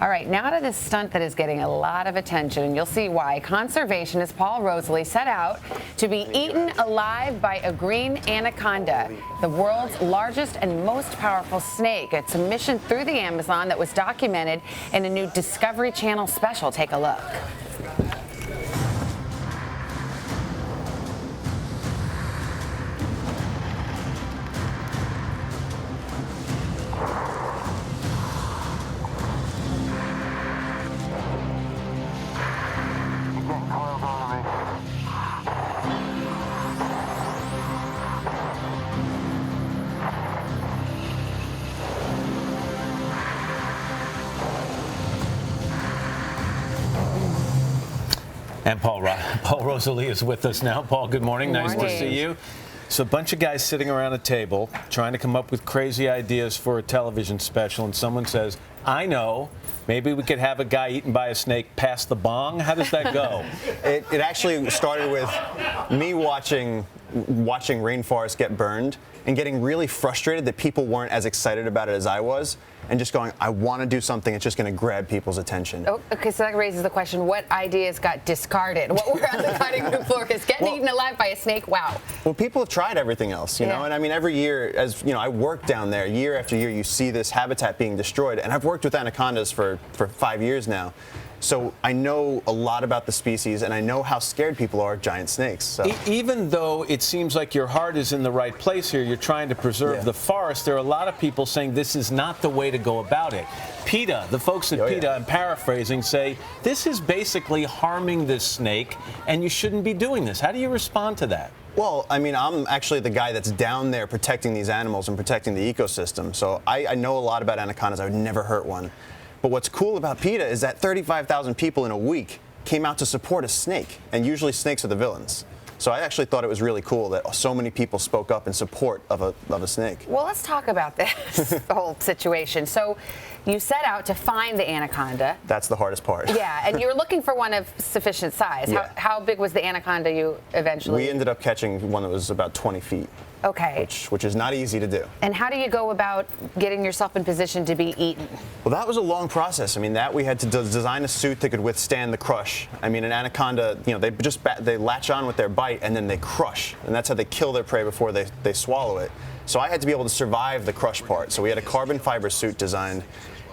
All right, now to this stunt that is getting a lot of attention, and you'll see why. Conservationist Paul Rosolie set out to be eaten alive by a green anaconda, the world's largest and most powerful snake. It's a mission through the Amazon that was documented in a new Discovery Channel special. Take a look. And Paul Rosolie is with us now. Paul, good morning. Nice to see you. So a bunch of guys sitting around a table trying to come up with crazy ideas for a television special, and someone says, I know, maybe we could have a guy eaten by a snake pass the bong. How does that go? It actually started with me watching rainforests get burned and getting really frustrated that people weren't as excited about it as I was, and just going, I want to do something that's just going to grab people's attention. Oh, okay, so that raises the question, what ideas got discarded? What were on the cutting room floor? Because getting eaten alive by a snake, wow. Well, people have tried everything else, you know, and I mean, every year, as you know, I work down there, year after year, you see this habitat being destroyed, and I've worked with anacondas for 5 years now. So I know a lot about the species, and I know how scared people are of giant snakes. So. Even though it seems like your heart is in the right place here, you're trying to preserve the forest, there are a lot of people saying this is not the way to go about it. PETA, the folks at PETA, I'm paraphrasing, say this is basically harming this snake, and you shouldn't be doing this. How do you respond to that? Well, I mean, I'm actually the guy that's down there protecting these animals and protecting the ecosystem. So I know a lot about anacondas. I would never hurt one. But what's cool about PETA is that 35,000 people in a week came out to support a snake, and usually snakes are the villains. So I actually thought it was really cool that so many people spoke up in support of a snake. Well, let's talk about this whole situation. So you set out to find the anaconda. That's the hardest part. Yeah, and you were looking for one of sufficient size. Yeah. How big was the anaconda you eventually? We ended up catching one that was about 20 feet. Okay. Which is not easy to do. And how do you go about getting yourself in position to be eaten? Well, that was a long process. I mean, we had to design a suit that could withstand the crush. I mean, an anaconda, you know, they latch on with their bite and then they crush, and that's how they kill their prey before they swallow it. So I had to be able to survive the crush part. So we had a carbon fiber suit designed,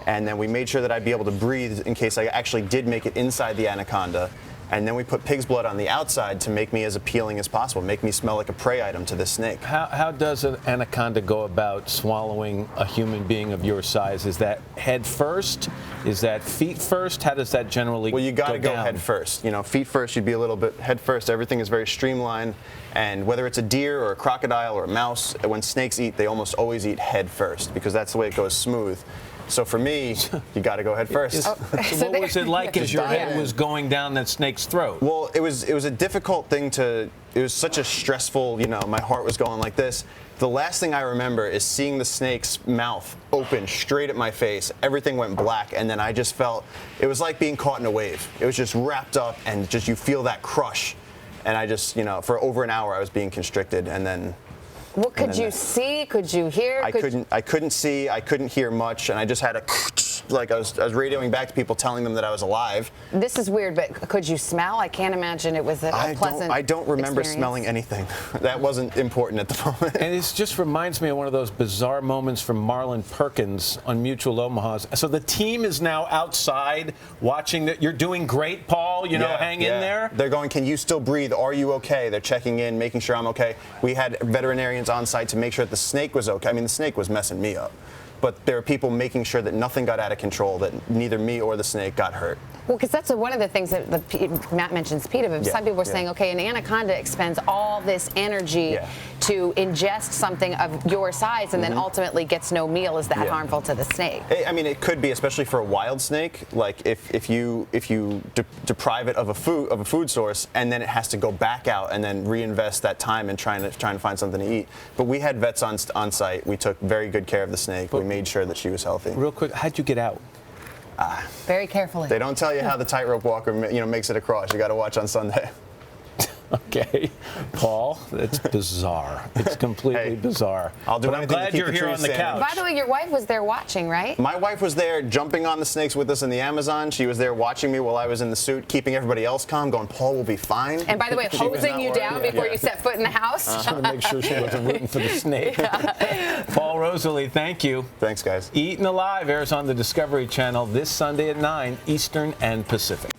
and then we made sure that I'd be able to breathe in case I actually did make it inside the anaconda. And then we put pig's blood on the outside to make me as appealing as possible, make me smell like a prey item to this snake. How does an anaconda go about swallowing a human being of your size? Is that head first? Is that feet first? How does that generally go down? Well, you got to go head first. You know, feet first, you'd be a little bit head first. Everything is very streamlined. And whether it's a deer or a crocodile or a mouse, when snakes eat, they almost always eat head first because that's the way it goes smooth. So for me, you got to go head first. So what was it like as your head was going down that snake's throat? Well, it was a difficult thing it was such a stressful, you know, my heart was going like this. The last thing I remember is seeing the snake's mouth open straight at my face. Everything went black, and then I just felt, it was like being caught in a wave. It was just wrapped up, and just you feel that crush. And I just, you know, for over an hour I was being constricted, and then... What could you see? Could you hear? I couldn't see. I couldn't hear much, and I just had a like I was radioing back to people, telling them that I was alive. This is weird, but could you smell? I can't imagine it was a pleasant. I don't remember experience. smelling anything. That wasn't important at the moment. And it just reminds me of one of those bizarre moments from Marlon Perkins on Mutual Omaha's. So the team is now outside watching that. You're doing great, Paul. You know, hang in there. They're going, can you still breathe? Are you okay? They're checking in, making sure I'm okay. We had veterinarians on site to make sure that the snake was okay. I mean, the snake was messing me up. But there are people making sure that nothing got out of control, that neither me or the snake got hurt. Well, because that's one of the things that Matt mentions PETA, but some people are saying, okay, an anaconda expends all this energy to ingest something of your size and then ultimately gets no meal. Is that harmful to the snake? I mean, it could be, especially for a wild snake. Like if you deprive it of a food source, and then it has to go back out and then reinvest that time in trying to find something to eat. But we had vets on site. We took very good care of the snake. We made sure that she was healthy. Real quick, how'd you get out? Very carefully. They don't tell you how the tightrope walker, makes it across. You got to watch on Sunday. Okay, Paul, it's bizarre. It's completely bizarre. I'll do but I'm anything to glad keep you're the here truth on the standing. couch. By the way, your wife was there watching, right? My wife was there jumping on the snakes with us in the Amazon. She was there watching me while I was in the suit, keeping everybody else calm, going, Paul will be fine. And by the way, She was hosing not you worried. down before you set foot in the house. Just want to make sure she wasn't rooting for the snake. Paul Rosolie, thank you. Thanks, guys. Eaten Alive airs on the Discovery Channel this Sunday at 9 Eastern and Pacific.